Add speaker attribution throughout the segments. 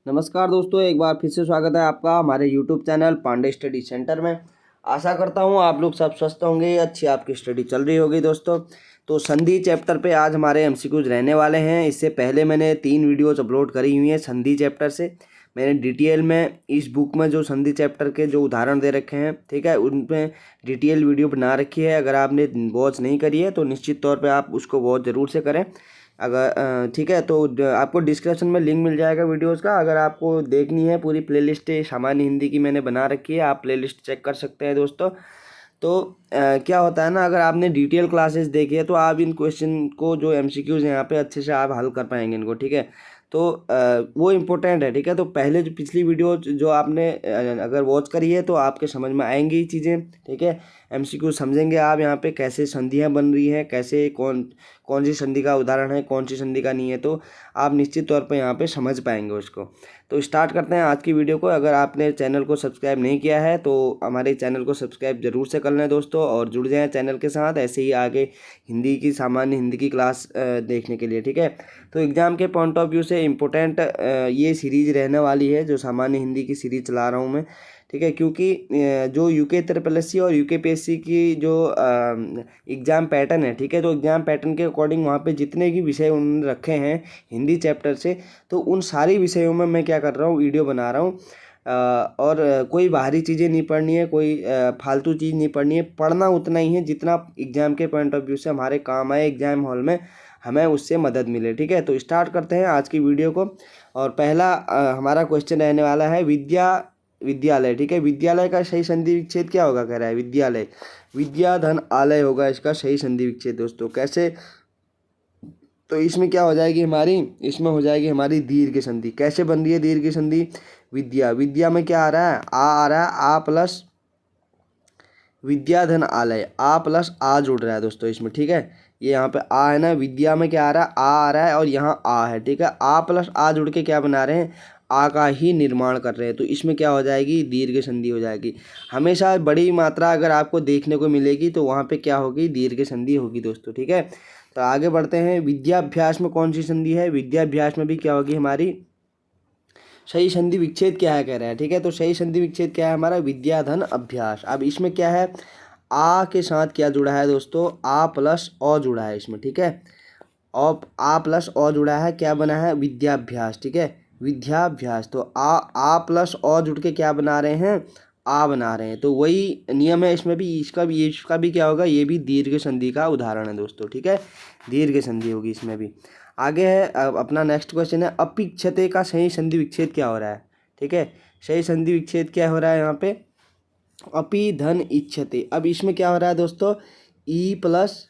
Speaker 1: नमस्कार दोस्तों, एक बार फिर से स्वागत है आपका हमारे YouTube channel Pandey study centre में। आशा करता हूँ आप लोग सब स्वस्थ होंगे, अच्छी आपकी स्टडी चल रही होगी दोस्तों। तो संधि चैप्टर पे आज हमारे एमसीक्यूज रहने वाले हैं। इससे पहले मैंने 3 वीडियोज अपलोड करी हुई हैं संधि चैप्टर से। मैंने डिटेल में इस बुक में जो संधि चैप्टर के जो उदाहरण दे रखे हैं, ठीक है, उनमें डिटेल वीडियो बना रखी है। अगर आपने वॉच नहीं करी है तो निश्चित तौर पर आप उसको वॉच ज़रूर से करें। अगर ठीक है तो आपको डिस्क्रिप्शन में लिंक मिल जाएगा वीडियोस का। अगर आपको देखनी है पूरी प्लेलिस्ट सामान्य हिंदी की मैंने बना रखी है, आप प्लेलिस्ट चेक कर सकते हैं दोस्तों। तो क्या होता है ना, अगर आपने डिटेल क्लासेस देखी है तो आप इन क्वेश्चन को जो एमसीक्यूज हैं यहाँ पे अच्छे से आप हल कर पाएंगे इनको, ठीक है। तो वो इम्पोर्टेंट है, ठीक है। तो पहले जो पिछली वीडियो जो आपने अगर वॉच करी है तो आपके समझ में आएंगी ये चीज़ें, ठीक है। एमसीक्यू समझेंगे आप यहाँ पे कैसे संधियाँ बन रही हैं, कैसे कौन कौन सी संधि का उदाहरण है, कौन सी संधि का नहीं है, तो आप निश्चित तौर पर यहाँ पे समझ पाएंगे उसको। तो स्टार्ट करते हैं आज की वीडियो को। अगर आपने चैनल को सब्सक्राइब नहीं किया है तो हमारे चैनल को सब्सक्राइब जरूर से कर लें दोस्तों, और जुड़ जाएं चैनल के साथ ऐसे ही आगे हिंदी की सामान्य हिंदी की क्लास देखने के लिए, ठीक है। तो एग्ज़ाम के पॉइंट ऑफ व्यू से इम्पोर्टेंट ये सीरीज़ रहने वाली है जो सामान्य हिंदी की सीरीज़ चला रहा हूँ मैं, ठीक है। क्योंकि जो यूके ट्रिपल और यूकेपीएससी की जो एग्ज़ाम पैटर्न है, ठीक है, तो एग्ज़ाम पैटर्न के अकॉर्डिंग वहाँ पे जितने भी विषय उन्होंने रखे हैं हिंदी चैप्टर से, तो उन सारी विषयों में मैं क्या कर रहा हूँ, वीडियो बना रहा हूँ। और कोई बाहरी चीज़ें नहीं पढ़नी है, कोई फालतू चीज़ नहीं पढ़नी है। पढ़ना उतना ही है जितना एग्ज़ाम के पॉइंट ऑफ व्यू से हमारे काम आए, एग्ज़ाम हॉल में हमें उससे मदद मिले, ठीक है। तो स्टार्ट करते हैं आज की वीडियो को। और पहला हमारा क्वेश्चन रहने वाला है विद्यालय, ठीक है। विद्यालय का सही संधि विच्छेद क्या होगा, कह रहा है विद्यालय, विद्या धन आलय होगा इसका सही संधि विच्छेद दोस्तों। कैसे, तो इसमें क्या हो जाएगी हमारी, इसमें हो जाएगी हमारी दीर्घ संधि। कैसे बन रही है दीर्घ संधि, विद्या में क्या आ रहा है, आ रहा है, आ प्लस विद्या धन आलय, आ प्लस आ जुड़ रहा है दोस्तों इसमें, ठीक है। ये यहाँ पे आ है ना, विद्या में क्या आ रहा है, आ रहा है, और यहाँ आ है, ठीक है। आ प्लस आ जुड़ के क्या बना रहे हैं, आ का ही निर्माण कर रहे हैं। तो इसमें क्या हो जाएगी, दीर्घ संधि हो जाएगी। हमेशा बड़ी मात्रा अगर आपको देखने को मिलेगी तो वहाँ पे क्या होगी, दीर्घ संधि होगी दोस्तों, ठीक है। तो आगे बढ़ते हैं। विद्याभ्यास में कौन सी संधि है, विद्याभ्यास में भी क्या होगी हमारी सही संधि विच्छेद क्या है, कह रहा है, ठीक है। तो सही संधि विच्छेद क्या है हमारा, विद्याधन अभ्यास। अब इसमें क्या है, आ के साथ क्या जुड़ा है दोस्तों, आ प्लस अ जुड़ा है इसमें, ठीक है। और आ प्लस अ जुड़ा है, क्या बना है, विद्याभ्यास, ठीक है, विद्याभ्यास। तो आ प्लस अ जुड़ के क्या बना रहे हैं, आ बना रहे हैं। तो वही नियम है इसमें भी, इसका भी क्या होगा, ये भी दीर्घ संधि का उदाहरण है दोस्तों, ठीक है। दीर्घ संधि होगी इसमें भी। आगे है अब अपना नेक्स्ट क्वेश्चन है, अपिक्षते का सही संधि विच्छेद क्या हो रहा है, ठीक है। सही संधि विच्छेद क्या हो रहा है यहाँ पे, अपि धन इच्छते। अब इसमें क्या हो रहा है दोस्तों, ई प्लस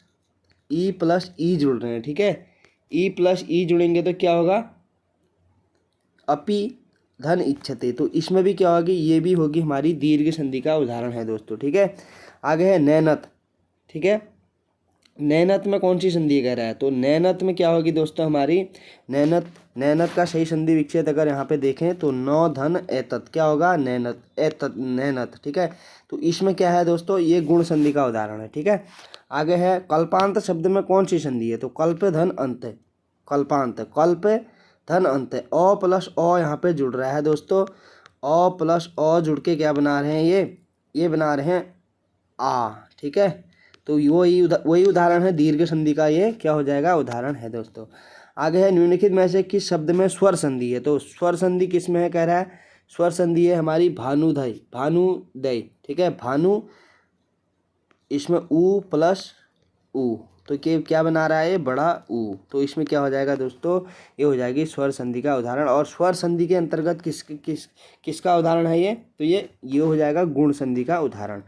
Speaker 1: ई जुड़ रहे हैं, ठीक है। ई प्लस ई जुड़ेंगे तो क्या होगा, अपि धन इच्छते। तो इसमें भी क्या होगी, ये भी होगी हमारी दीर्घ संधि का उदाहरण है दोस्तों, ठीक है। आगे है नैनत, ठीक है। नैनत में कौन सी संधि कह रहा है, तो नैनत में क्या होगी दोस्तों हमारी, नैनत का सही संधि विच्छेद अगर यहाँ पे देखें तो नौ धन एतत, क्या होगा, नैनत एतत नैनत, ठीक है। तो इसमें क्या है दोस्तों, ये गुण संधि का उदाहरण है, ठीक है। आगे है कल्पांत शब्द में कौन सी संधि है, तो कल्प धन अंत है, कल्पांत कल्प धन अंत है। अ प्लस अ यहाँ पे जुड़ रहा है दोस्तों, अ प्लस अ जुड़ के क्या बना रहे हैं, ये बना रहे हैं आ, ठीक है। तो वही उदाहरण है दीर्घ संधि का, ये क्या हो जाएगा, उदाहरण है दोस्तों। आगे है निम्नलिखित में से किस शब्द में स्वर संधि है, तो स्वर संधि किस में है, कह रहा है स्वर संधि है हमारी भानुदय, ठीक है। भानु, इसमें ऊ प्लस ऊ, तो क्या बना रहा है, बड़ा ऊ। तो इसमें क्या हो जाएगा दोस्तों, ये हो जाएगी स्वर संधि का उदाहरण। और स्वर संधि के अंतर्गत किसका उदाहरण है ये, तो ये हो जाएगा गुण संधि का उदाहरण।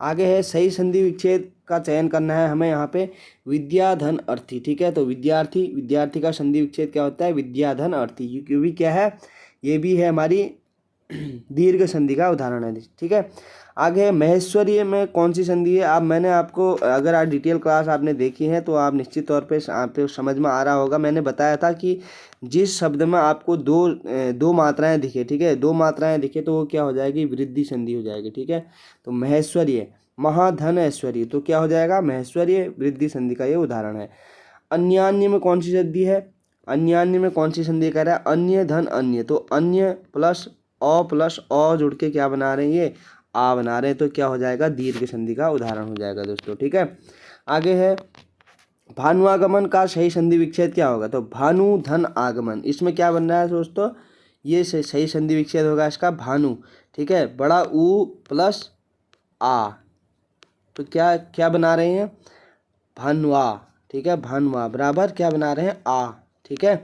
Speaker 1: आगे है सही संधि विच्छेद का चयन करना है हमें यहाँ पे, विद्याधन अर्थी, ठीक है। तो विद्यार्थी का संधि विच्छेद क्या होता है, विद्याधन अर्थी, क्योंकि क्या है, ये भी है हमारी दीर्घ संधि का उदाहरण है, ठीक है। आगे महेश्वरीय में कौन सी संधि है। अब मैंने आपको, अगर आप डिटेल क्लास आपने देखी है तो आप निश्चित तौर पे आपको समझ में आ रहा होगा। मैंने बताया था कि जिस शब्द में आपको दो मात्राएं दिखे, ठीक है, दो मात्राएं दिखे तो वो क्या हो जाएगी, वृद्धि संधि हो जाएगी, ठीक है। तो महेश्वरीय, महाधन ऐश्वर्य, तो क्या हो जाएगा, महेश्वरीय वृद्धि संधि का ये उदाहरण है। अन्यान्य में कौन सी संधि है, अन्य अन्य में कौन सी संधि कर रहा है, अन्य धन अन्य, तो अन्य प्लस अ जुड़ के क्या बना रहे हैं, ये आ बना रहे हैं, तो क्या हो जाएगा, दीर्घ संधि का उदाहरण हो जाएगा दोस्तों। ठीक है, आगे है भानुआगमन का सही संधि विच्छेद क्या होगा, तो भानु धन आगमन, इसमें क्या बन रहा है दोस्तों, ये सही संधि विच्छेद होगा इसका भानु। ठीक है, बड़ा ऊ प्लस आ, तो क्या क्या बना रहे हैं, भानुआ। ठीक है, भानुआ बराबर क्या बना रहे हैं, आ। ठीक है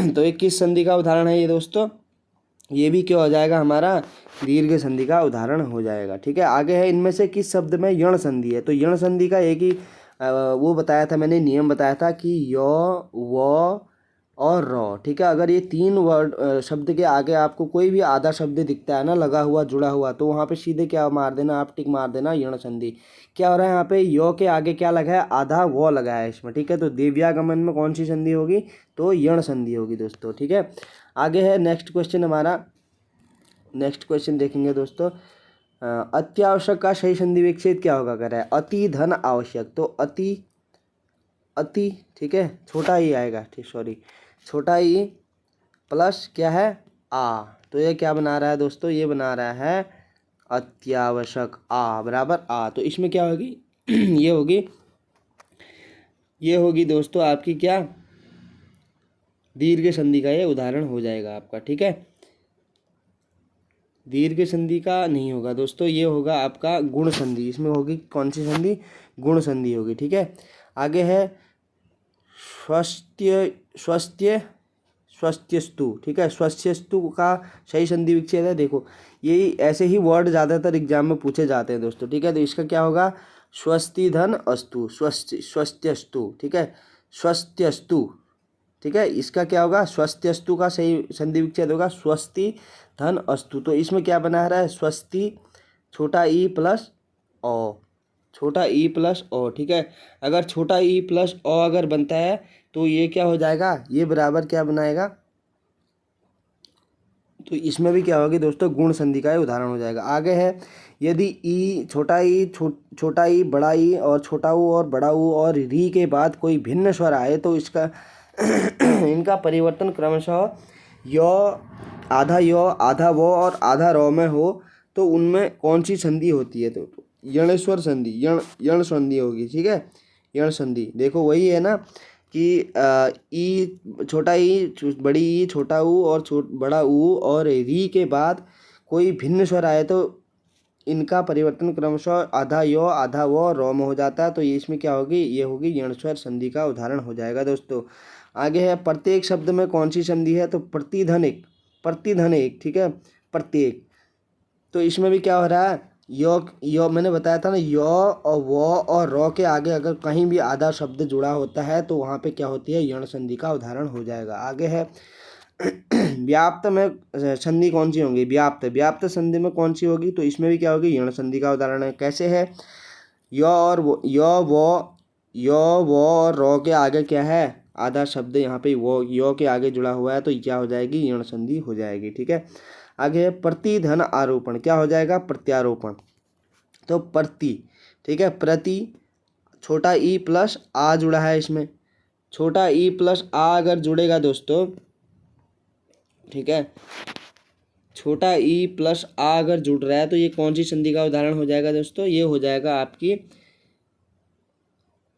Speaker 1: तो ये किस संधि का उदाहरण है ये दोस्तों, ये भी क्या हो जाएगा हमारा, दीर्घ संधि का उदाहरण हो जाएगा। ठीक है, आगे है इनमें से किस शब्द में यण संधि है, तो यण संधि का एक ही वो बताया था मैंने, नियम बताया था कि य व और र। ठीक है, अगर ये तीन वर्ड शब्द के आगे आपको कोई भी आधा शब्द दिखता है ना, लगा हुआ जुड़ा हुआ, तो वहाँ पे सीधे क्या मार देना, आप टिक मार देना, यण संधि। क्या हो रहा है यहाँ पे, य के आगे क्या लगा है, आधा व लगा है इसमें। ठीक है, तो दिव्यागमन में कौन सी संधि होगी, तो यण संधि होगी दोस्तों। ठीक है, आगे है नेक्स्ट क्वेश्चन हमारा, नेक्स्ट क्वेश्चन देखेंगे दोस्तों, अत्यावश्यक का सही संधि विच्छेद क्या होगा, कह रहा है अति धन आवश्यक, तो अति अति, ठीक है, छोटा ही आएगा, ठीक, सॉरी, छोटा ही प्लस क्या है, आ, तो ये क्या बना रहा है दोस्तों, ये बना रहा है अत्यावश्यक, आ बराबर आ, तो इसमें क्या होगी ये होगी दोस्तों आपकी क्या, दीर्घ संधि का ये उदाहरण हो जाएगा आपका। ठीक है, दीर्घ संधि का नहीं होगा दोस्तों, ये होगा आपका गुण संधि, इसमें होगी कौन सी संधि, गुण संधि होगी। ठीक है, आगे है स्वस्थ्य स्वस्थ्य स्वस्थ्यस्तु। ठीक है, स्वस्थ्यस्तु का सही संधि विच्छेद है, देखो ये ऐसे ही वर्ड ज़्यादातर एग्जाम में पूछे जाते हैं दोस्तों। ठीक है, तो इसका क्या होगा, स्वस्ति धन अस्तु, स्वस्थ्यस्तु। ठीक है, स्वस्थ्यस्तु। ठीक है, इसका क्या होगा, स्वस्थ्यस्तु का सही संधि विच्छेद होगा स्वस्ति धन अस्तु, तो इसमें क्या बना रहा है, स्वस्ति छोटा ई प्लस ओ, छोटा ई प्लस ओ। ठीक है, अगर छोटा ई प्लस ओ अगर बनता है तो ये क्या हो जाएगा, ये बराबर क्या बनाएगा, तो इसमें भी क्या होगी दोस्तों, गुण संधि का उदाहरण हो जाएगा। आगे है यदि ई छोटा ई बड़ा ई और छोटा ऊ और बड़ा ऊ और री के बाद कोई भिन्न स्वर आए तो इसका इनका परिवर्तन क्रमशः यो आधा वो और आधा रो में हो, तो उनमें कौन सी संधि होती है, तो यणेश्वर संधि, यण संधि होगी। ठीक है, यण संधि, देखो वही है ना कि ई छोटा ई बड़ी ई छोटा ऊ और बड़ा ऊ और री के बाद कोई भिन्न स्वर आए तो इनका परिवर्तन क्रमशः आधा यो आधा वो रो में हो जाता है, तो ये इसमें क्या होगी, ये होगी यणस्वर संधि का उदाहरण हो जाएगा दोस्तों। आगे है प्रत्येक शब्द में कौन सी संधि है, तो प्रतिधन एक। ठीक है, प्रत्येक, तो इसमें भी क्या हो रहा है, यो मैंने बताया था ना, यो और वो और रो के आगे अगर कहीं भी आधा शब्द जुड़ा होता है तो वहाँ पे क्या होती है, यण संधि का उदाहरण हो जाएगा। आगे है व्याप्त में संधि कौन सी होंगी, व्याप्त संधि में कौन सी होगी, तो इसमें भी क्या होगी, यण संधि का उदाहरण है। कैसे है, यो वो और रो के आगे क्या है, आधा शब्द यहाँ पे वो यो के आगे जुड़ा हुआ है, तो क्या हो जाएगी, यण संधि हो जाएगी। ठीक है, आगे प्रतिधन आरोपण, क्या हो जाएगा, प्रत्यारोपण, तो प्रति। ठीक है, प्रति छोटा ई प्लस आ जुड़ा है इसमें, छोटा ई प्लस आ अगर जुड़ेगा दोस्तों, ठीक है, छोटा ई प्लस आ अगर जुड़ रहा है तो ये कौन सी संधि का उदाहरण हो जाएगा दोस्तों, ये हो जाएगा आपकी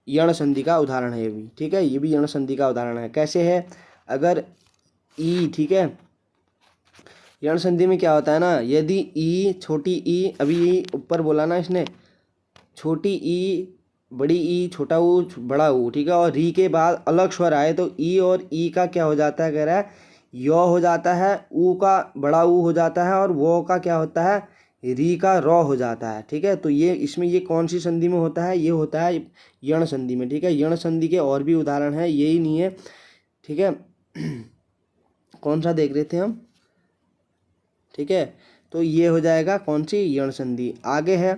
Speaker 1: यण संधि का उदाहरण है ये भी। ठीक है, ये भी यण संधि का उदाहरण है। कैसे है, अगर ई, ठीक है, यण संधि में क्या होता है ना, यदि ई छोटी ई, अभी ऊपर बोला ना इसने, छोटी ई बड़ी ई छोटा ऊ बड़ा ऊ, ठीक है, और री के बाद अलग स्वर आए तो ई और ई का क्या हो जाता है, कह रहा है यो हो जाता है, ऊ का बड़ा ऊ हो जाता है और वो का क्या होता है, री का रॉ हो जाता है। ठीक है, तो ये इसमें ये कौन सी संधि में होता है, ये होता है यण संधि में। ठीक है, यण संधि के और भी उदाहरण है, यही नहीं है। ठीक है कौन सा देख रहे थे हम, ठीक है, तो ये हो जाएगा कौन सी, यण संधि। आगे है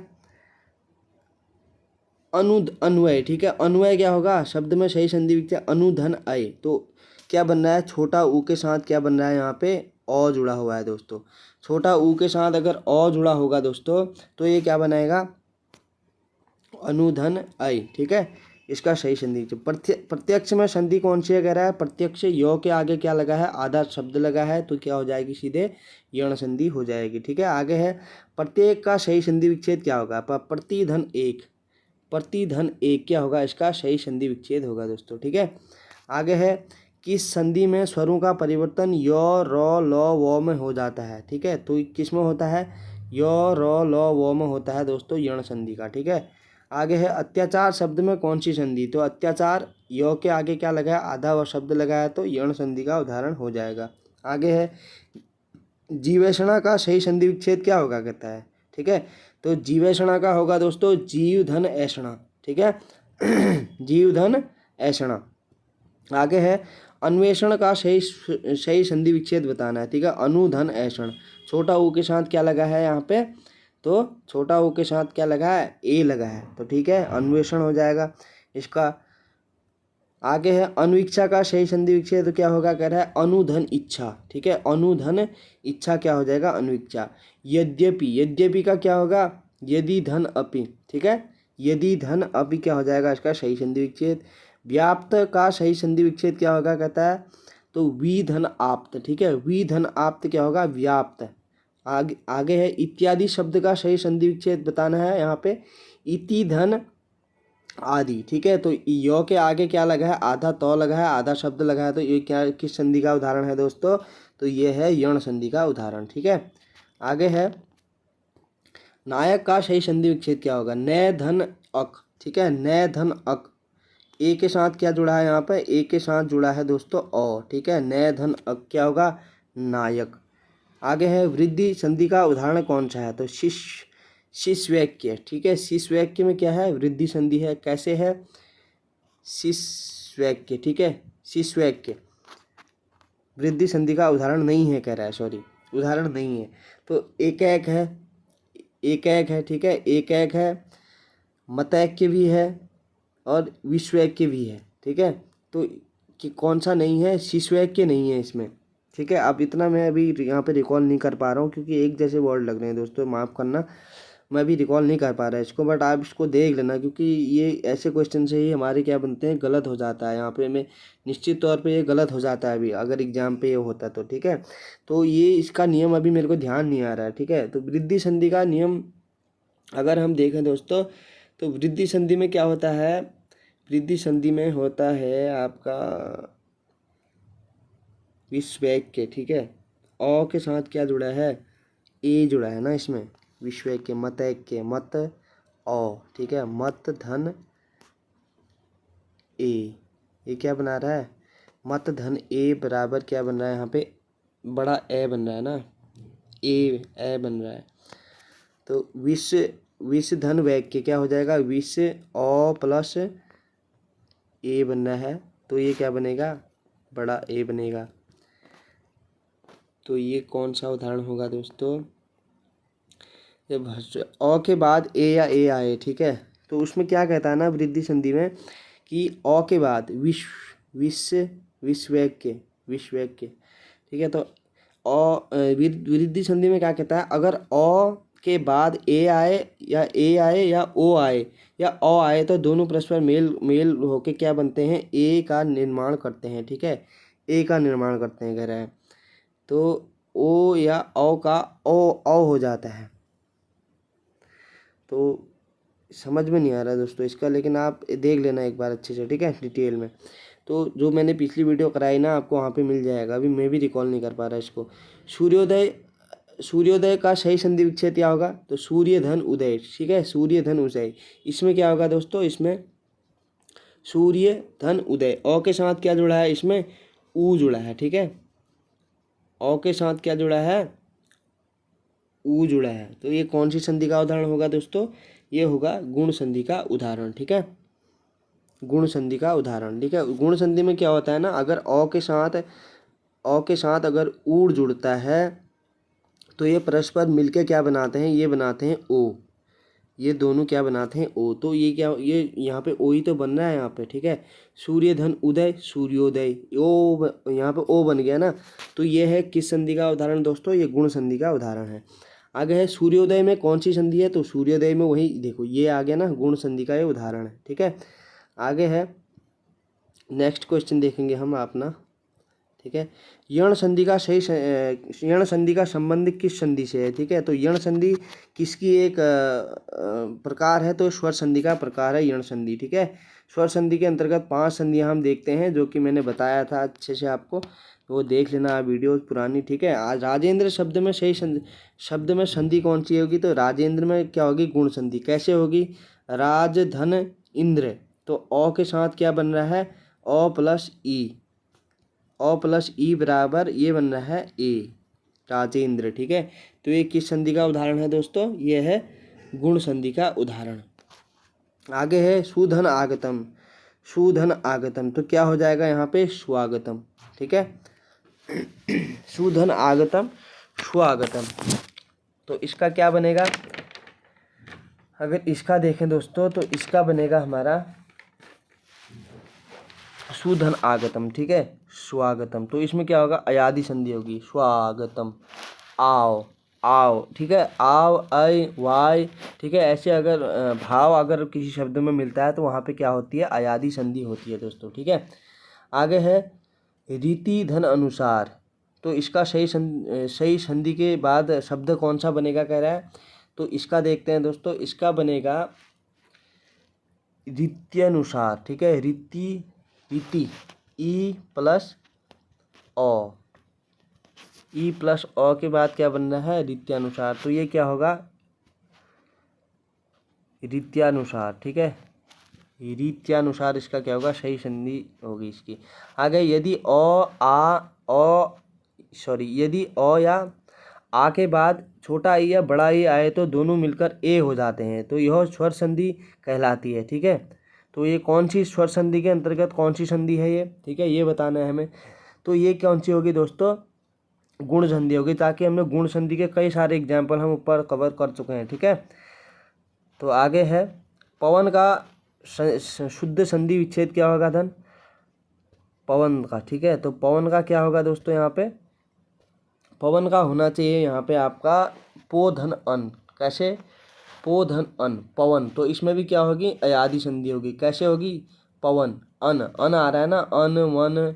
Speaker 1: अन्वय। ठीक है, अन्वय क्या होगा, शब्द में सही संधि विच्छेद अनुधन अय, तो क्या बन रहा है, छोटा ऊ के साथ क्या बन रहा है, यहाँ पे अ जुड़ा हुआ है दोस्तों, छोटा ऊ के साथ अगर अ जुड़ा होगा दोस्तों तो ये क्या बनाएगा, अनुधन अय। ठीक है, इसका सही संधि विच्छेद। प्रत्यक्ष में संधि कौन सी है कह रहा है, प्रत्यक्ष यो के आगे क्या लगा है, आधा शब्द लगा है, तो क्या हो जाएगी, सीधे यण संधि हो जाएगी। ठीक है, आगे है प्रत्येक का सही संधि विच्छेद क्या होगा, प्रतिधन एक, प्रतिधन एक क्या होगा, इसका सही संधि विच्छेद होगा दोस्तों। ठीक है, आगे है किस संधि में स्वरों का परिवर्तन यो रो लो वो में हो जाता है। ठीक है, तो किस में होता है, यो रो लो वो में होता है दोस्तों, यण संधि का। ठीक है, आगे है अत्याचार शब्द में कौन सी संधि, तो अत्याचार यो के आगे क्या लगा है, आधा व शब्द लगा है, तो यण संधि का उदाहरण हो जाएगा। आगे है जीवेषणा का सही संधि विच्छेद क्या होगा कहता है। ठीक है, तो जीवेषणा का होगा दोस्तों जीव धन ऐषणा। ठीक है जीव धन ऐषणा। आगे है अन्वेषण का सही संधि विच्छेद बताना है। ठीक है, अनुधन ऐषण, छोटा ऊ के साथ क्या लगा है यहाँ पे, तो छोटा ऊ के साथ क्या लगा है, ए लगा है, तो ठीक है अन्वेषण हो जाएगा इसका। आगे है अनुइच्छा का सही संधि विच्छेद क्या होगा कह रहा है, अनुधन इच्छा। ठीक है, अनुधन इच्छा क्या हो जाएगा, अनुइच्छा। यद्यपि, यद्यपि का क्या होगा, यदि धन अपि। ठीक है, यदि धन अपि क्या हो जाएगा इसका सही संधि विच्छेद। व्याप्त का सही संधि विच्छेद क्या होगा कहता है, तो वी धन आप्त। ठीक है, वी धन आप्त क्या होगा, व्याप्त। आगे है इत्यादि शब्द का सही संधि विच्छेद बताना है यहाँ पे, इति धन आदि। ठीक है, तो यो के आगे क्या लगा है, आधा तो लगा है, आधा शब्द लगा है, तो ये क्या किस संधि का उदाहरण है दोस्तों, तो ये है यण संधि का उदाहरण। ठीक है, आगे है नायक का सही संधि विच्छेद क्या होगा, नय धन अक। ठीक है, नय धन अक, ए के साथ क्या जुड़ा है यहाँ पे, ए के साथ जुड़ा है दोस्तों ओ। ठीक है, नय धन अक क्या होगा, नायक। आगे है वृद्धि संधि का उदाहरण कौन सा है, तो शिष्यवाक्य। ठीक है, शिष्यवाक्य में क्या है, वृद्धि संधि है, कैसे है, शिष्यवाक्य। ठीक है, शिष्यवाक्य वृद्धि संधि का उदाहरण नहीं है कह रहा है, सॉरी उदाहरण नहीं है, तो एक एक है, एक एक है। ठीक है, एक एक है, मतैक्य भी है और विश्वैक्य भी है। ठीक है, तो कि कौन सा नहीं है, शिष्यवाक्य नहीं है इसमें। ठीक है, अब इतना मैं अभी यहाँ पे रिकॉल नहीं कर पा रहा हूँ क्योंकि एक जैसे वर्ड लग रहे हैं दोस्तों, माफ़ करना, मैं अभी रिकॉल नहीं कर पा रहा इसको, बट आप इसको देख लेना क्योंकि ये ऐसे क्वेश्चन से ही हमारे क्या बनते हैं, गलत हो जाता है यहाँ पे, मैं निश्चित तौर पे ये गलत हो जाता है अभी अगर एग्जाम पे ये होता तो। ठीक है, तो ये इसका नियम अभी मेरे को ध्यान नहीं आ रहा है। ठीक है, तो वृद्धि संधि का नियम अगर हम देखें दोस्तों, तो वृद्धि संधि में क्या होता है, वृद्धि संधि में होता है आपका विश्वैक्य। ठीक है, अ के साथ क्या जुड़ा है, ए जुड़ा है ना इसमें, विश्वैक्य, मतैक्य, मत औ। ठीक है, मत धन ए, ये क्या बना रहा है, मत धन ए बराबर क्या बन रहा है यहाँ पे, बड़ा ए बन रहा है ना, ए बन रहा है, तो विष धन वैक्य क्या हो जाएगा, विष औ प्लस ए बन रहा है, तो ये क्या बनेगा, बड़ा ए बनेगा। तो ये कौन सा उदाहरण होगा दोस्तों, जब अ के बाद ए या ए आए। ठीक है, तो उसमें क्या कहता है ना वृद्धि संधि में कि अ के बाद विश्वैक्य। ठीक है, तो वृद्धि संधि में क्या कहता है, अगर अ के बाद ए आए या ओ आए या अ आए, तो दोनों परस्पर मेल होके क्या बनते हैं, ए का निर्माण करते हैं। ठीक है, ए का निर्माण करते हैं कह रहा है, तो ओ या औ का ओ हो जाता है। तो समझ में नहीं आ रहा दोस्तों इसका, लेकिन आप देख लेना एक बार अच्छे से। ठीक है, डिटेल में, तो जो मैंने पिछली वीडियो कराई ना आपको वहाँ पे मिल जाएगा, अभी मैं भी रिकॉल नहीं कर पा रहा इसको। सूर्योदय का सही संधि विच्छेद क्या होगा, तो सूर्य धन उदय। ठीक है, सूर्य धन उदय, इसमें क्या होगा दोस्तों, इसमें सूर्य धन उदय, अ के साथ क्या जुड़ा है, इसमें ऊ जुड़ा है। ठीक है, अ के साथ क्या जुड़ा है, ऊ जुड़ा है, तो ये कौन सी संधि का उदाहरण होगा दोस्तों, ये होगा गुण संधि का उदाहरण। ठीक है, गुण संधि का उदाहरण। ठीक है, गुण संधि में क्या होता है ना, अगर अ के साथ अगर ऊड़ जुड़ता है तो ये परस्पर मिलके क्या बनाते हैं, ये बनाते हैं ओ, ये दोनों क्या बनाते हैं ओ, तो ये क्या, ये यहाँ पे ओ ही तो बन रहा है यहाँ पे। ठीक है, सूर्य धन उदय, सूर्योदय, ओ यहाँ पे ओ बन गया ना, तो ये है किस संधि का उदाहरण दोस्तों, ये गुण संधि का उदाहरण है। आगे है सूर्योदय में कौन सी संधि है, तो सूर्योदय में वही देखो ये आ गया ना, गुण संधि का ये उदाहरण है। ठीक है, आगे है नेक्स्ट क्वेश्चन देखेंगे हम अपना, ठीक है। यण संधि का यण संधि का संबंध किस संधि से है, ठीक है। तो यण संधि किसकी एक प्रकार है, तो स्वर संधि का प्रकार है यण संधि, ठीक है। स्वर संधि के अंतर्गत 5 संधियां हम देखते हैं, जो कि मैंने बताया था अच्छे से आपको, तो वो देख लेना वीडियो पुरानी, ठीक है। आज राजेंद्र शब्द में शब्द में संधि कौन सी होगी, तो राजेंद्र में क्या होगी, गुण संधि। कैसे होगी, राज धन इंद्र, तो अ के साथ क्या बन रहा है, अ प्लस ई, अ प्लस ई बराबर ये बन रहा है ए, राजेंद्र, ठीक है। तो ये किस संधि का उदाहरण है दोस्तों, ये है गुण संधि का उदाहरण। आगे है सुधन आगतम, सुधन आगतम, तो क्या हो जाएगा यहाँ पे, स्वागतम, ठीक है। सुधन आगतम स्वागतम, तो इसका क्या बनेगा, अगर इसका देखें दोस्तों तो इसका बनेगा हमारा सुधन आगतम, ठीक है, स्वागतम। तो इसमें क्या होगा, अयादि संधि होगी, स्वागतम, आओ आओ, ठीक है, आओ ऐ वाय, ठीक है। ऐसे अगर भाव अगर किसी शब्द में मिलता है तो वहाँ पे क्या होती है, अयादि संधि होती है दोस्तों, ठीक है। आगे है रीति धन अनुसार, तो इसका सही संधि के बाद शब्द कौन सा बनेगा कह रहा है, तो इसका देखते हैं दोस्तों, इसका बनेगा रीत्यनुसार, ठीक है। रीति ई प्लस अ, ई प्लस अ के बाद क्या बनना है, रीत्यानुसार, तो ये क्या होगा, रीत्यानुसार, ठीक है। रीत्यानुसार इसका क्या होगा, सही संधि होगी इसकी। आगे यदि यदि अ या आ के बाद छोटा ई या बड़ा ई आए तो दोनों मिलकर ए हो जाते हैं, तो यह स्वर संधि कहलाती है, ठीक है। तो ये कौन सी स्वर संधि के अंतर्गत कौन सी संधि है ये, ठीक है, ये बताना है हमें। तो ये कौन सी होगी दोस्तों, गुण संधि होगी, ताकि हमने गुण संधि के कई सारे एग्जाम्पल हम ऊपर कवर कर चुके हैं, ठीक है। तो आगे है पवन का शुद्ध संधि विच्छेद क्या होगा धन, पवन का, ठीक है। तो पवन का क्या होगा दोस्तों, यहाँ पे पवन का होना चाहिए यहाँ पे आपका पो धन अन, कैसे, पो धन अन, पवन, तो इसमें भी क्या होगी, अयादि संधि होगी। कैसे होगी, पवन अन, अन आ रहा है ना, अन वन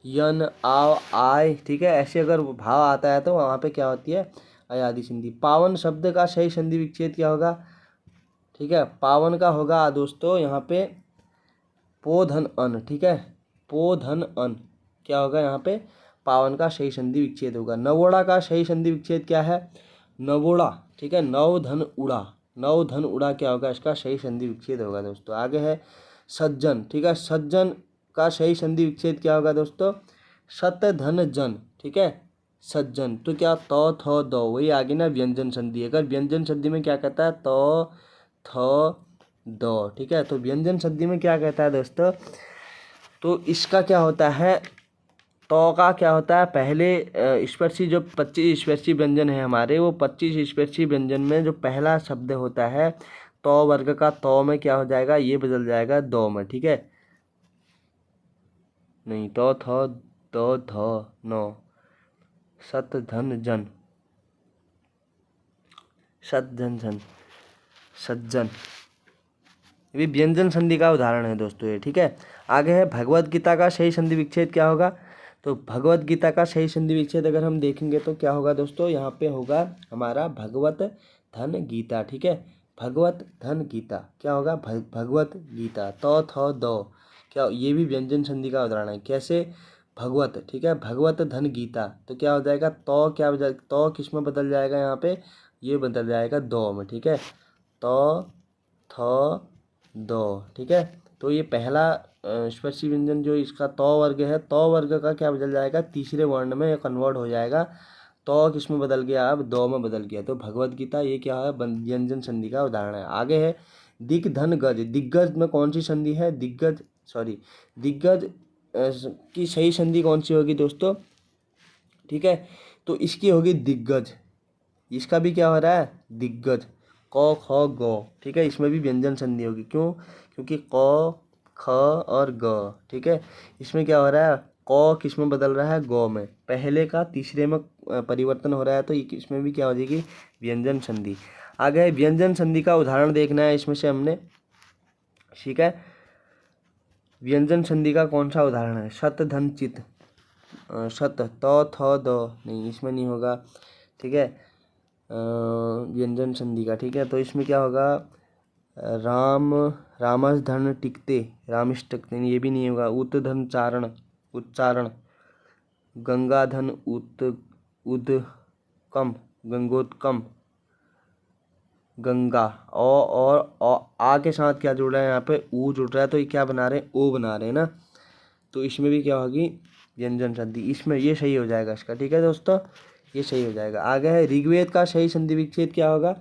Speaker 1: यन आव आय, ठीक है। ऐसे अगर भाव आता है तो वहाँ पे क्या होती है, अयादि संधि। पावन शब्द का सही संधि विच्छेद क्या होगा, ठीक है, पावन का होगा दोस्तों यहाँ पे पोधन अन, ठीक है, पोधन अन क्या होगा यहाँ पे, पावन का सही संधि विच्छेद होगा। नवोड़ा का सही संधि विच्छेद क्या है, नवोड़ा, ठीक है, नव धन उड़ा, नव धन उड़ा क्या होगा, इसका सही संधि विच्छेद होगा दोस्तों। आगे है सज्जन, ठीक है, सज्जन का सही संधि विच्छेद क्या होगा दोस्तों, सत धन जन, ठीक है, सज्जन, तो क्या तो थ दो, वही आगे ना व्यंजन संधि। अगर व्यंजन संधि में क्या कहता है, तो थ दो, ठीक है। तो व्यंजन संधि में क्या कहता है दोस्तों, तो इसका क्या होता है, तो का क्या होता है, पहले स्पर्शी जो 25 स्पर्शी व्यंजन है हमारे, वो 25 स्पर्शी व्यंजन में जो पहला शब्द होता है तो वर्ग का तो में क्या हो जाएगा, ये बदल जाएगा दो में, ठीक है, नहीं तो थ दो ध नो, सत धन जन, सत धन जन, सज्जन, ये व्यंजन संधि का उदाहरण है दोस्तों ये, ठीक है। आगे है भगवत गीता का सही संधि विच्छेद क्या होगा, तो भगवत गीता का सही संधि विच्छेद अगर हम देखेंगे तो क्या होगा दोस्तों, यहाँ पे होगा हमारा भगवत धन गीता, ठीक है, भगवत धन गीता क्या होगा, भगवत गीता, तो थ दो, क्या ये भी व्यंजन संधि का उदाहरण है। कैसे, भगवत, ठीक है, भगवत धन गीता, तो क्या हो जाएगा, तो क्या हो जाएगा, तो किस में बदल जाएगा यहाँ पे, ये बदल जाएगा दो में, ठीक है, तो थ दो, ठीक है। तो ये पहला स्पर्शी व्यंजन जो इसका तो वर्ग है, तो वर्ग का क्या बदल जाएगा, तीसरे वर्ण में कन्वर्ट हो जाएगा, तो किस में बदल गया, अब दो में बदल गया। तो भगवत गीता ये क्या है, व्यंजन संधि का उदाहरण है। आगे है दिग्धन गज, दिग्गज में कौन सी संधि है, दिग्गज की सही संधि कौन सी होगी दोस्तों, ठीक है, तो इसकी होगी दिग्गज, इसका भी क्या हो रहा है, दिग्गज, क ख ग, ठीक है, इसमें भी व्यंजन संधि होगी, क्यों, क्योंकि क ख और ग, ठीक है। इसमें क्या हो रहा है, क किस में बदल रहा है, ग में, पहले का तीसरे में परिवर्तन हो रहा है, तो इसमें भी क्या हो जाएगी, व्यंजन संधि। आगे व्यंजन संधि का उदाहरण देखना है इसमें से हमने, ठीक है। व्यंजन संधि का कौन सा उदाहरण है? शत धन चित, शत तो थ द नहीं, इसमें नहीं होगा, ठीक है। व्यंजन संधि का, ठीक है, तो इसमें क्या होगा? राम रामस धन टिकते, रामिश टिकते, ये भी नहीं होगा। उत धन चारण, उच्चारण। गंगा धन उदकम, गंगोत्कम, गंगा। और आ के साथ क्या जुड़ रहा है यहाँ पे? ऊ जुड़ रहा है, तो ये क्या बना रहे हैं? ओ बना रहे हैं ना। तो इसमें भी क्या होगी? व्यंजन संधि। इसमें ये सही हो जाएगा इसका, ठीक है दोस्तों, ये सही हो जाएगा। आगे है ऋग्वेद का सही संधि विच्छेद क्या होगा?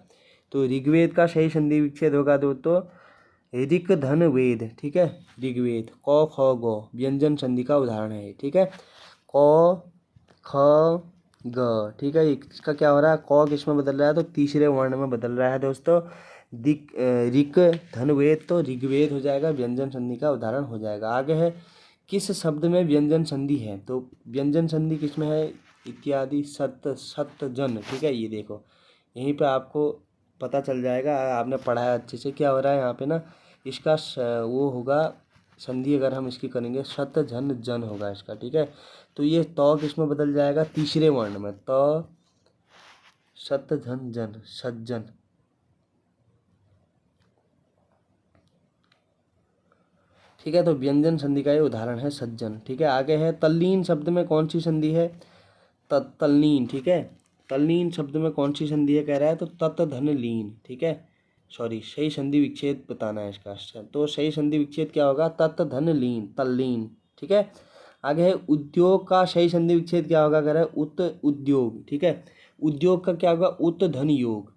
Speaker 1: तो ऋग्वेद का सही संधि विच्छेद होगा दोस्तों ऋक धन वेद, ठीक है। ऋग्वेद क ख ग व्यंजन संधि का उदाहरण है, ठीक है। क ख ग, ठीक है। इसका क्या हो रहा है? क किस में बदल रहा है? तो तीसरे वर्ण में बदल रहा है दोस्तों। ऋक धन वेद, तो ऋग्वेद हो जाएगा, व्यंजन संधि का उदाहरण हो जाएगा। आगे है किस शब्द में व्यंजन संधि है? तो व्यंजन संधि किस में है? इत्यादि, सत्य, सत्य, जन, ठीक है। ये देखो यहीं पे आपको पता चल जाएगा, आपने पढ़ा है अच्छे से। क्या हो रहा है यहाँ पे ना, इसका वो होगा संधि, अगर हम इसकी करेंगे सत झन जन होगा इसका, ठीक है। तो ये तो किस में बदल जाएगा? तीसरे वर्ण में, तो सत झन जन, सज्जन, ठीक है। तो व्यंजन संधि का ये उदाहरण है सज्जन, ठीक है। आगे है तल्लीन शब्द में कौन सी संधि है? तल्लीन, ठीक है। तल्लीन शब्द में कौन सी संधि है कह रहा है? तो तत् धन लीन, ठीक है। सॉरी, सही संधि विच्छेद बताना है इसका। तो सही संधि विच्छेद क्या होगा? तत् धन लीन, तल्लीन, ठीक है। आगे है उद्योग का सही संधि विच्छेद क्या होगा कह रहा है? उत उद्योग, ठीक है। उद्योग का क्या होगा? उत धन योग,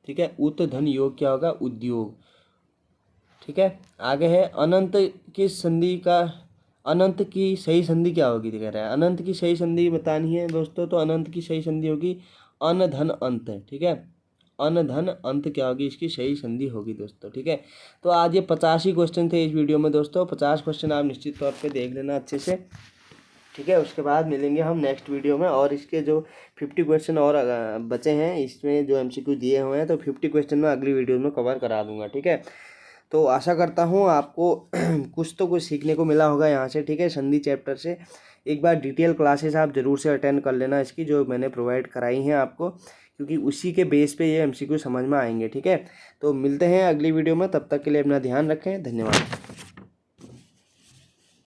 Speaker 1: ठीक है। उत धन योग क्या होगा? उद्योग, ठीक है। आगे है अनंत की संधि का, अनंत की सही संधि क्या होगी कह रहा है? अनंत की सही संधि बतानी है दोस्तों, तो अनंत की सही संधि होगी अन धन अंत, ठीक है। अन धन अंत क्या होगी? इसकी सही संधि होगी दोस्तों, ठीक है। तो आज ये 85 क्वेश्चन थे इस वीडियो में दोस्तों। 50 क्वेश्चन आप निश्चित तौर पे देख लेना अच्छे से, ठीक है। उसके बाद मिलेंगे हम नेक्स्ट वीडियो में, और इसके जो 50 क्वेश्चन और बचे हैं इसमें जो MCQ दिए हुए हैं, तो 50 क्वेश्चन में अगली वीडियो में कवर करा दूंगा, ठीक है। तो आशा करता हूँ आपको कुछ तो कुछ सीखने को मिला होगा यहाँ से, ठीक है। संधि चैप्टर से एक बार डिटेल क्लासेस आप ज़रूर से अटेंड कर लेना इसकी, जो मैंने प्रोवाइड कराई हैं आपको, क्योंकि उसी के बेस पे ये MCQ समझ में आएंगे, ठीक है। तो मिलते हैं अगली वीडियो में, तब तक के लिए अपना ध्यान रखें, धन्यवाद।